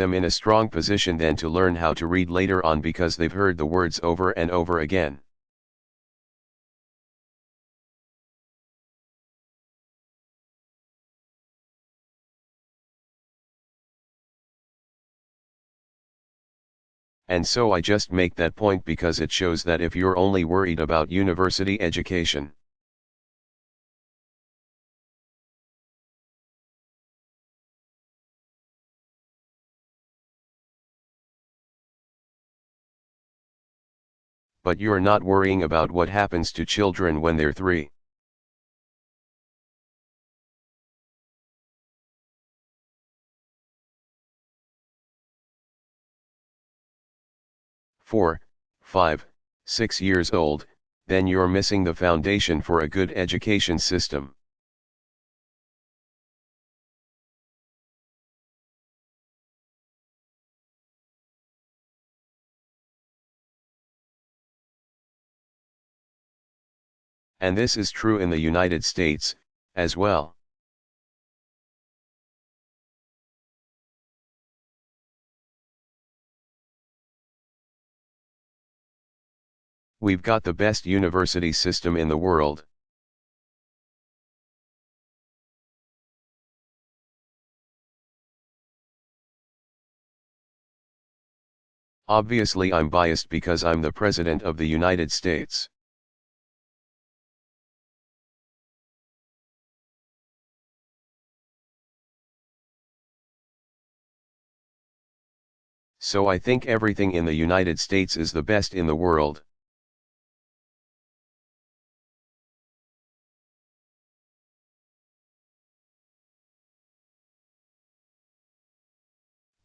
them in a strong position then to learn how to read later on because they've heard the words over and over again. And so I just make that point because it shows that if you're only worried about university education, 'But you're not worrying about what happens to children when they're 3. 4, 5, 6 years old, then you're missing the foundation for a good education system. And this is true in the United States, as well. We've got the best university system in the world. Obviously I'm biased because I'm the President of the United States. So I think everything in the United States is the best in the world.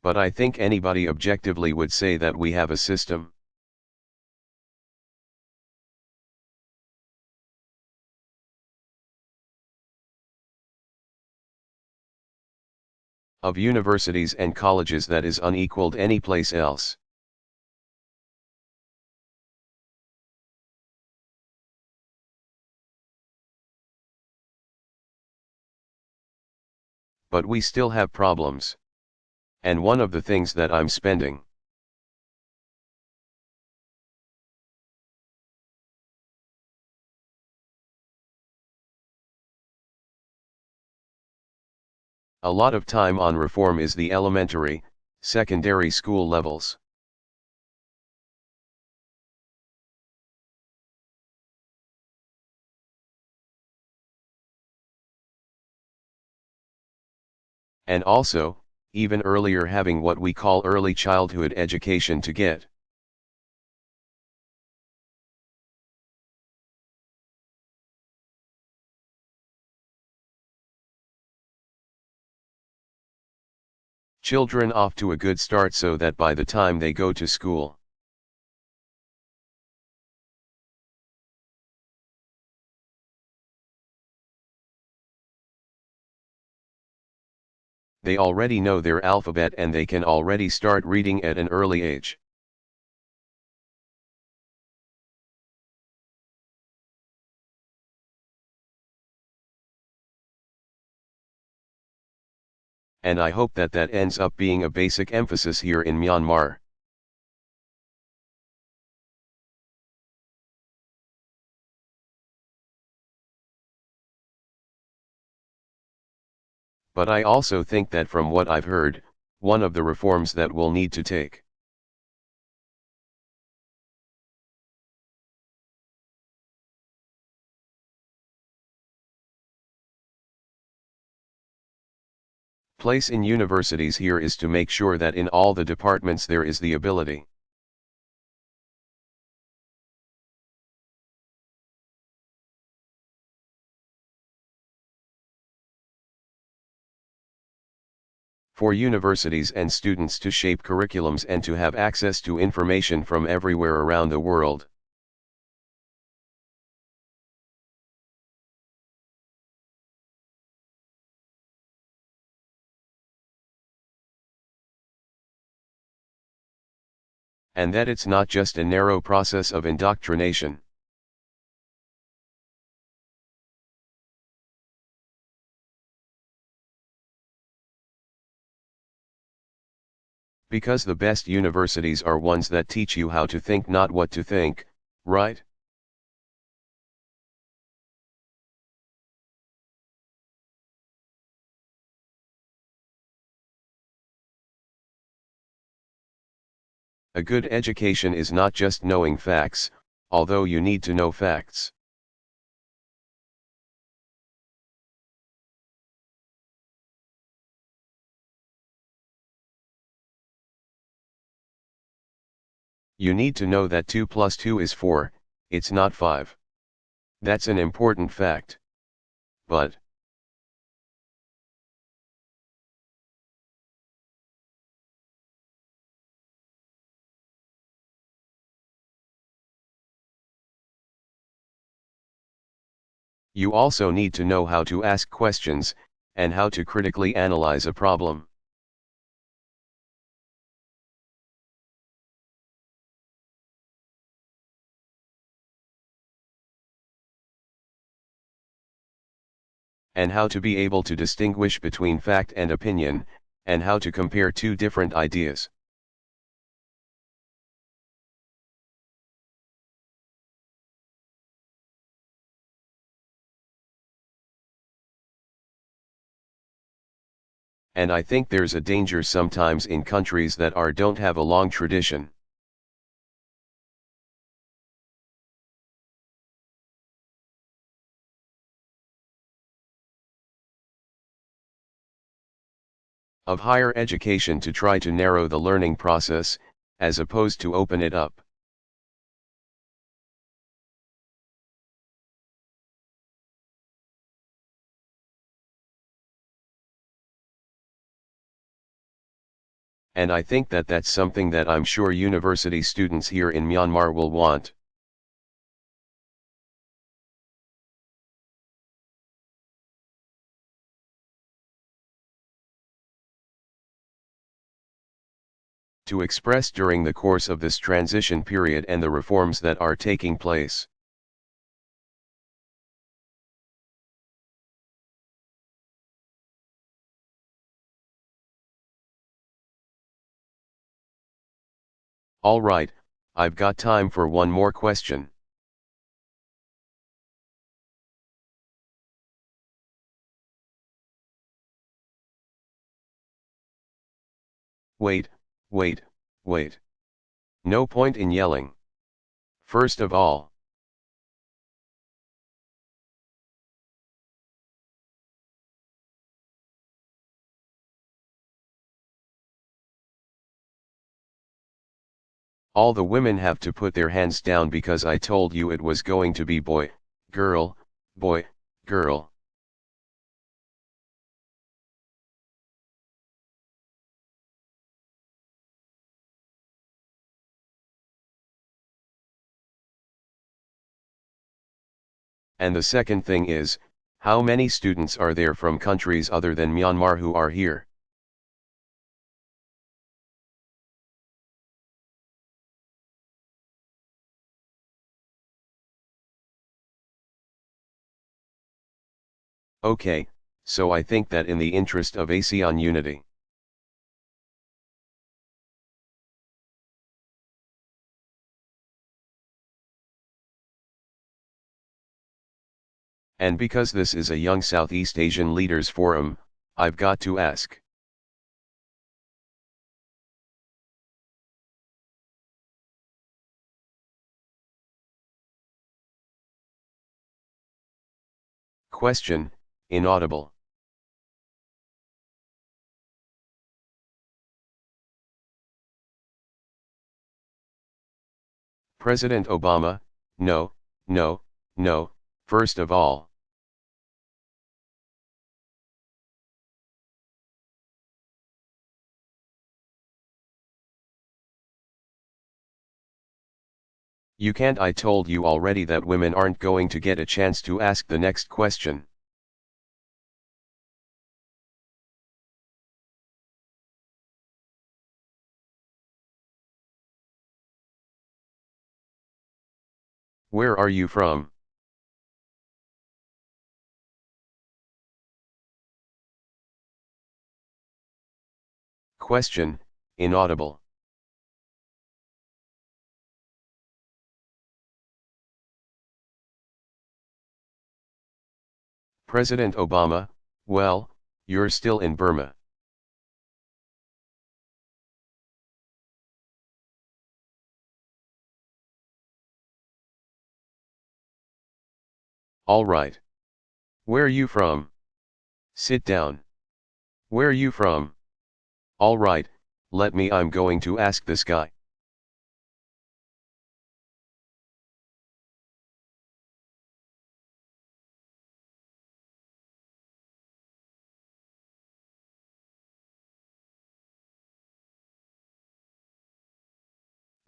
But I think anybody objectively would say that we have a system. Of universities and colleges that is unequaled anyplace else. But we still have problems. And one of the things that I'm spending a lot of time on reform is the elementary, secondary school levels. And also, even earlier having what we call early childhood education to get. Children off to a good start so that by the time they go to school, they already know their alphabet and they can already start reading at an early age. And I hope that that ends up being a basic emphasis here in Myanmar. But I also think that from what I've heard, one of the reforms that we'll need to take place in universities here is to make sure that in all the departments there is the ability for universities and students to shape curriculums and to have access to information from everywhere around the world. And that it's not just a narrow process of indoctrination. Because the best universities are ones that teach you how to think, not what to think, right? A good education is not just knowing facts, although you need to know facts. You need to know that 2 plus 2 is 4, it's not 5. That's an important fact. But you also need to know how to ask questions, and how to critically analyze a problem. And how to be able to distinguish between fact and opinion, and how to compare two different ideas. And I think there's a danger sometimes in countries that don't have a long tradition. Of higher education to try to narrow the learning process, as opposed to open it up. And I think that that's something that I'm sure university students here in Myanmar will want. To express during the course of this transition period and the reforms that are taking place. All right, I've got time for one more question. Wait, wait, wait. No point in yelling. First of all, all the women have to put their hands down because I told you it was going to be boy, girl, boy, girl. And the second thing is, how many students are there from countries other than Myanmar who are here? Okay, so I think that in the interest of ASEAN unity, and because this is a young Southeast Asian leaders forum, I've got to ask. Question, inaudible. President Obama, no, no, no, first of all. You can't. I told you already that women aren't going to get a chance to ask the next question. Where are you from? Question, Inaudible. President Obama, well, you're still in Burma. All right. Where you from? Sit down. Where you from? All right, I'm going to ask this guy.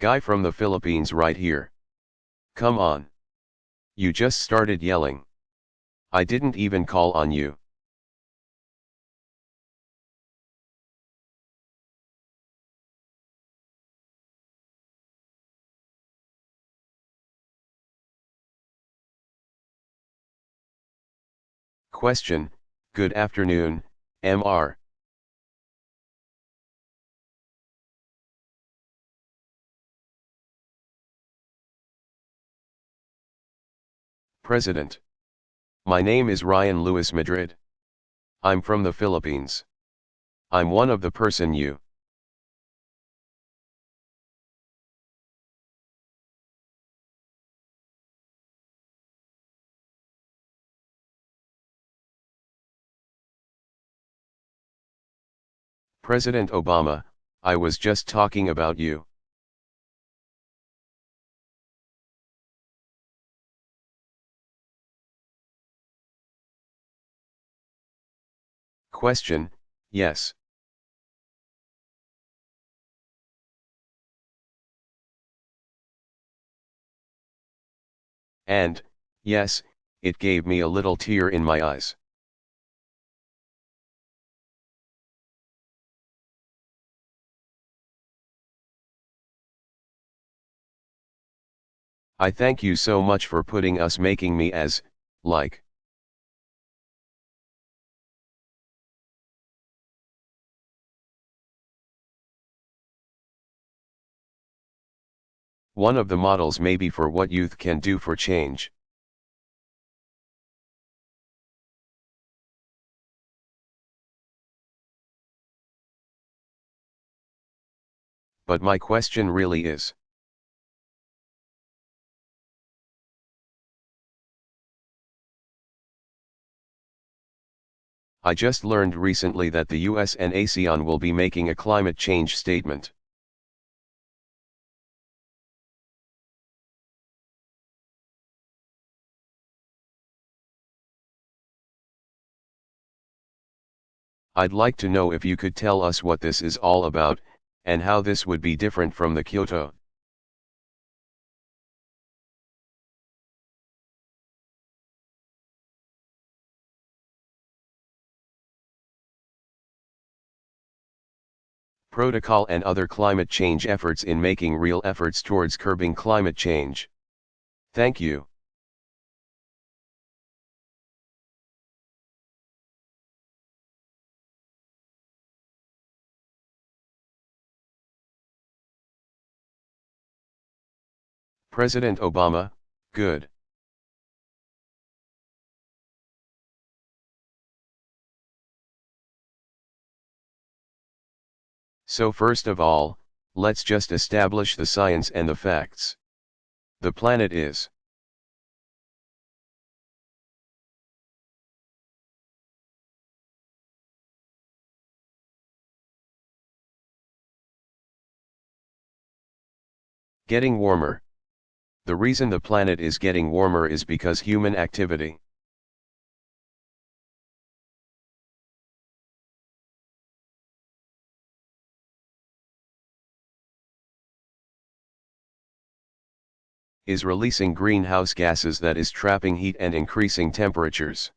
Guy from the Philippines right here. Come on. You just started yelling. I didn't even call on you. Question, good afternoon, Mr. President. My name is Ryan Lewis Madrid. I'm from the Philippines. I'm one of the person you. President Obama, I was just talking about you. Question, yes. And, yes, it gave me a little tear in my eyes. I thank you so much for putting us making me as, like. One of the models maybe for what youth can do for change. But my question really is. I just learned recently that the US and ASEAN will be making a climate change statement. I'd like to know if you could tell us what this is all about, and how this would be different from the Kyoto. Protocol and other climate change efforts in making real efforts towards curbing climate change. Thank you. President Obama, good. So first of all, let's just establish the science and the facts. The planet is getting warmer. The reason the planet is getting warmer is because human activity. Is releasing greenhouse gases that is trapping heat and increasing temperatures.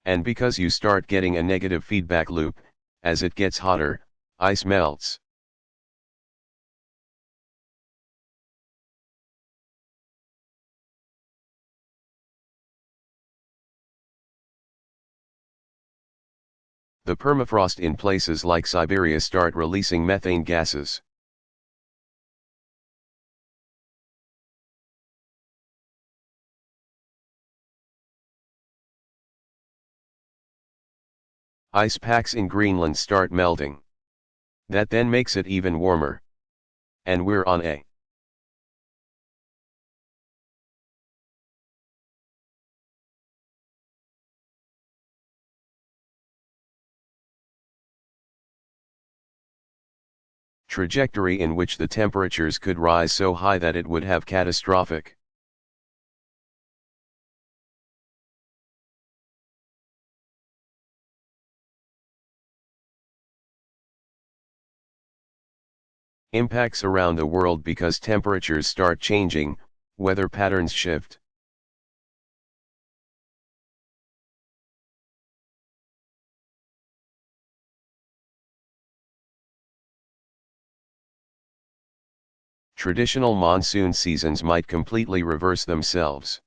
And because you start getting a negative feedback loop, as it gets hotter, ice melts. The permafrost in places like Siberia start releasing methane gases. Ice packs in Greenland start melting. That then makes it even warmer. And we're on a trajectory in which the temperatures could rise so high that it would have catastrophic impacts around the world because temperatures start changing, weather patterns shift. Traditional monsoon seasons might completely reverse themselves.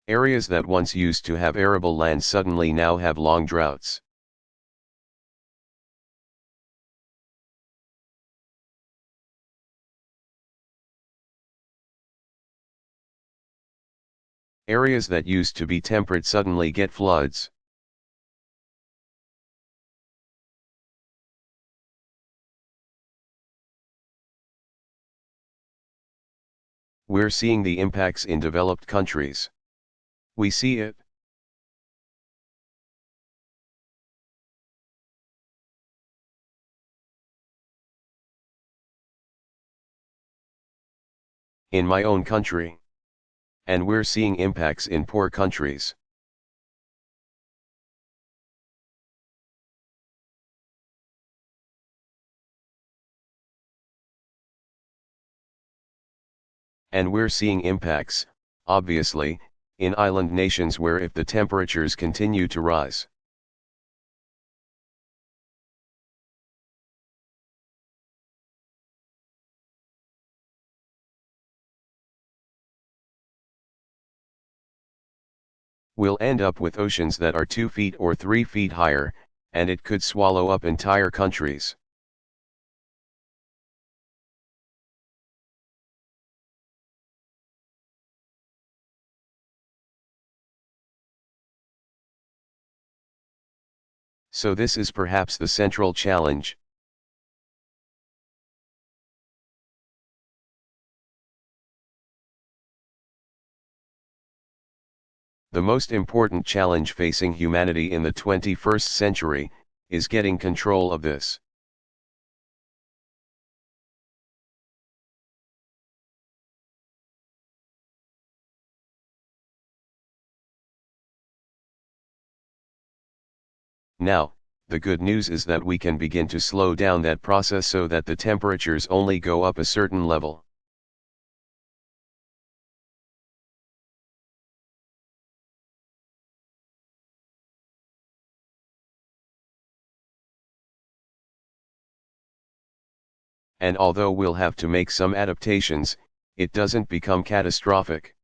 Areas that once used to have arable land suddenly now have long droughts. Areas that used to be temperate suddenly get floods. We're seeing the impacts in developed countries. We see it. In my own country. And we're seeing impacts in poor countries. And we're seeing impacts, obviously, in island nations where if the temperatures continue to rise, we'll end up with oceans that are 2 feet or 3 feet higher, and it could swallow up entire countries. So this is perhaps the central challenge. The most important challenge facing humanity in the 21st century, is getting control of this. Now, the good news is that we can begin to slow down that process so that the temperatures only go up a certain level. And although we'll have to make some adaptations, it doesn't become catastrophic.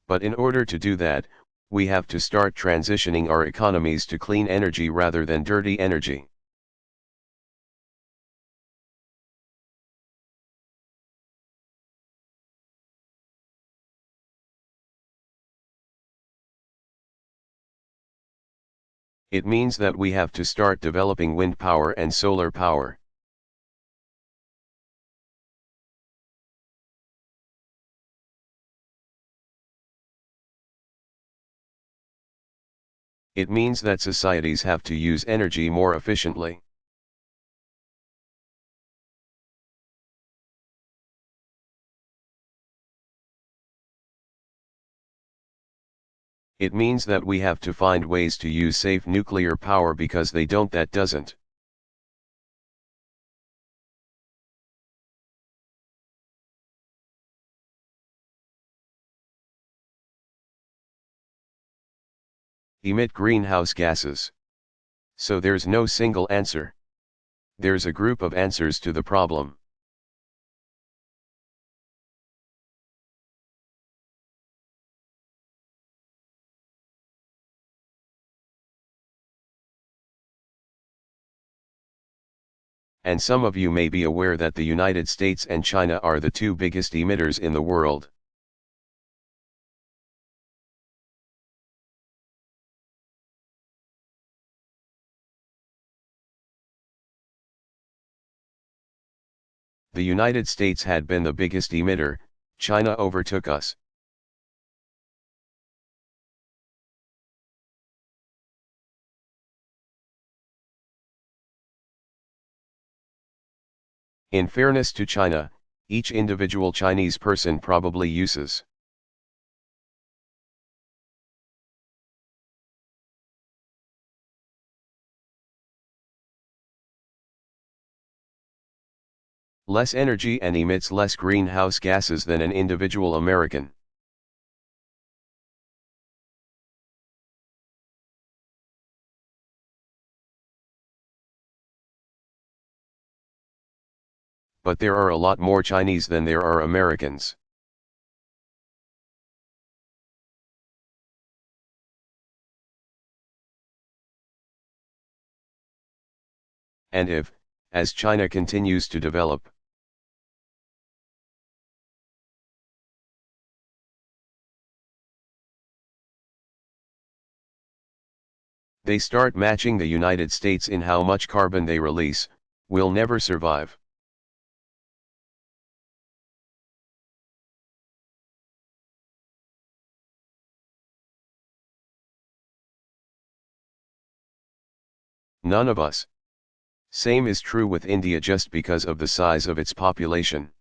But in order to do that, we have to start transitioning our economies to clean energy rather than dirty energy. It means that we have to start developing wind power and solar power. It means that societies have to use energy more efficiently. It means that we have to find ways to use safe nuclear power because that doesn't. emit greenhouse gases. So there's no single answer. There's a group of answers to the problem. And some of you may be aware that the United States and China are the two biggest emitters in the world. The United States had been the biggest emitter, China overtook us. In fairness to China, each individual Chinese person probably uses less energy and emits less greenhouse gases than an individual American. But there are a lot more Chinese than there are Americans. And if, as China continues to develop, they start matching the United States in how much carbon they release, we'll never survive. None of us. Same is true with India just because of the size of its population.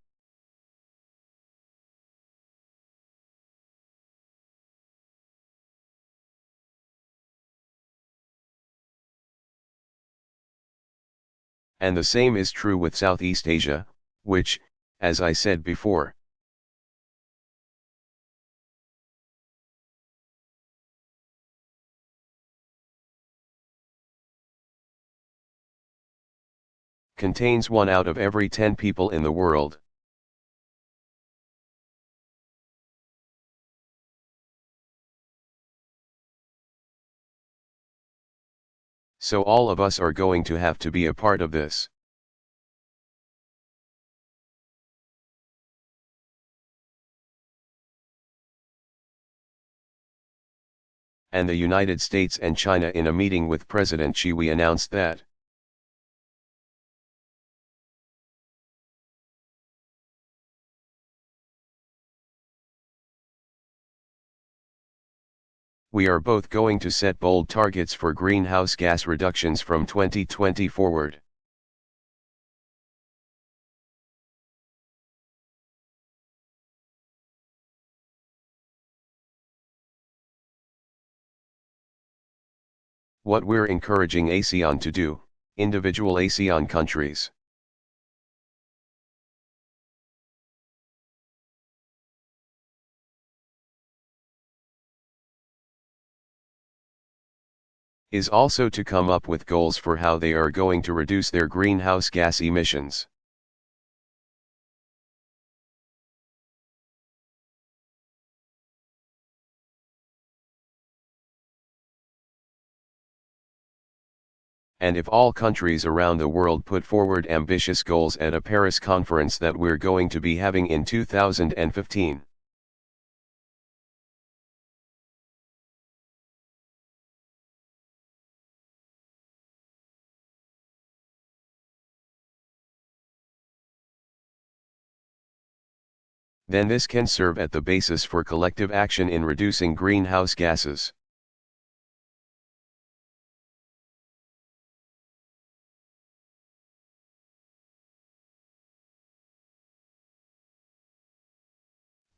And the same is true with Southeast Asia, which, as I said before, contains 1 out of every 10 people in the world. So all of us are going to have to be a part of this. And the United States and China, in a meeting with President Xi, we announced that we are both going to set bold targets for greenhouse gas reductions from 2020 forward. What we're encouraging ASEAN to do, individual ASEAN countries, is also to come up with goals for how they are going to reduce their greenhouse gas emissions. And if all countries around the world put forward ambitious goals at a Paris conference that we're going to be having in 2015, then this can serve as the basis for collective action in reducing greenhouse gases.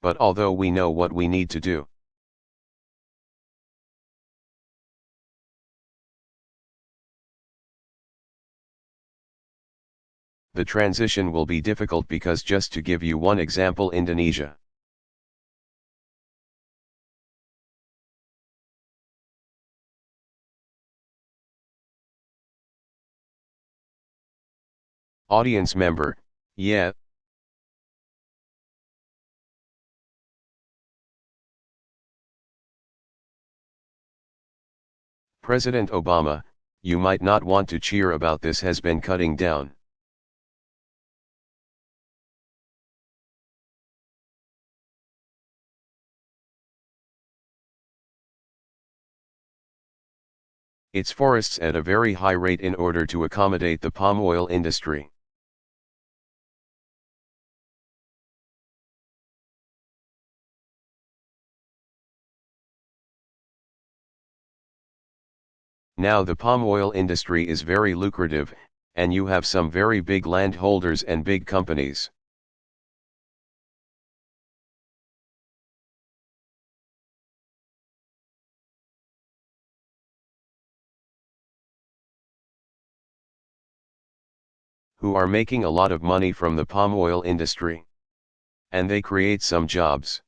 But although we know what we need to do, the transition will be difficult because, just to give you one example, Indonesia Audience member, yeah. President Obama, you might not want to cheer about this, has been cutting down. Its forests at a very high rate in order to accommodate the palm oil industry. Now the palm oil industry is very lucrative, and you have some very big landholders and big companies. Who are making a lot of money from the palm oil industry. And they create some jobs.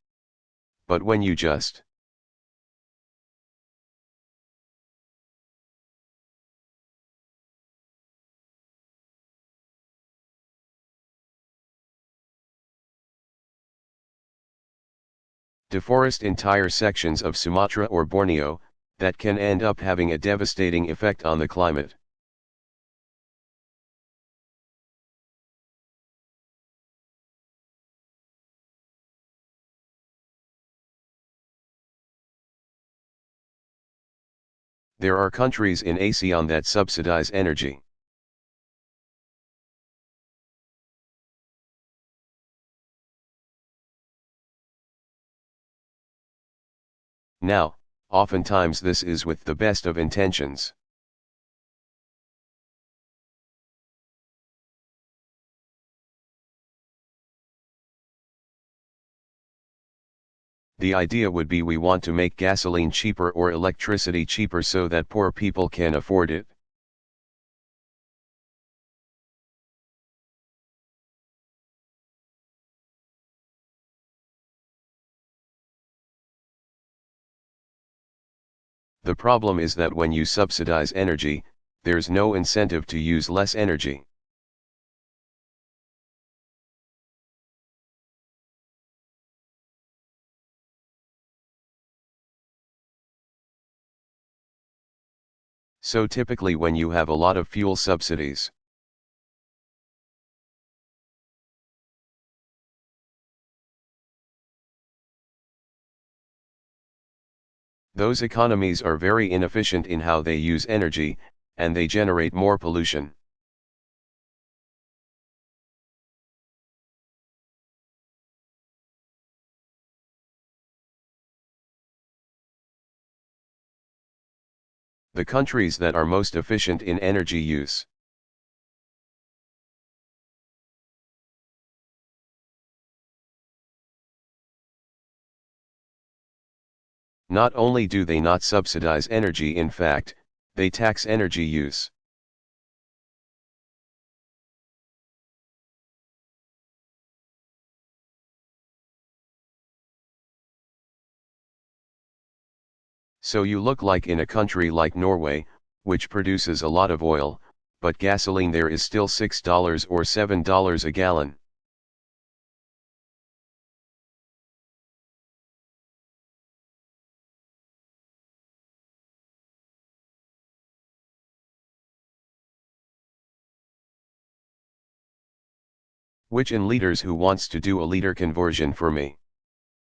But when you just deforest entire sections of Sumatra or Borneo, that can end up having a devastating effect on the climate. There are countries in ASEAN that subsidize energy. Now, oftentimes this is with the best of intentions. The idea would be we want to make gasoline cheaper or electricity cheaper so that poor people can afford it. The problem is that when you subsidize energy, there's no incentive to use less energy. So typically when you have a lot of fuel subsidies, those economies are very inefficient in how they use energy, and they generate more pollution. The countries that are most efficient in energy use. Not only do they not subsidize energy, in fact, they tax energy use. So you look like in a country like Norway, which produces a lot of oil, but gasoline there is still $6 or $7 a gallon. Which in liters who wants to do a liter conversion for me?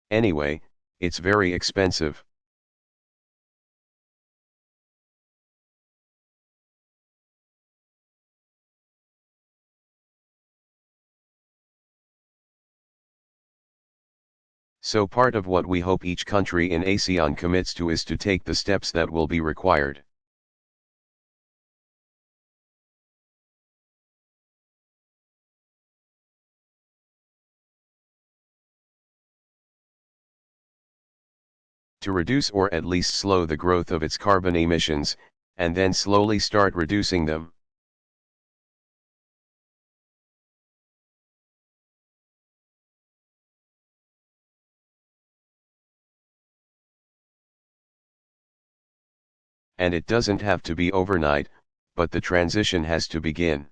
Anyway, it's very expensive. So part of what we hope each country in ASEAN commits to is to take the steps that will be required. To reduce or at least slow the growth of its carbon emissions, and then slowly start reducing them. And it doesn't have to be overnight, but the transition has to begin.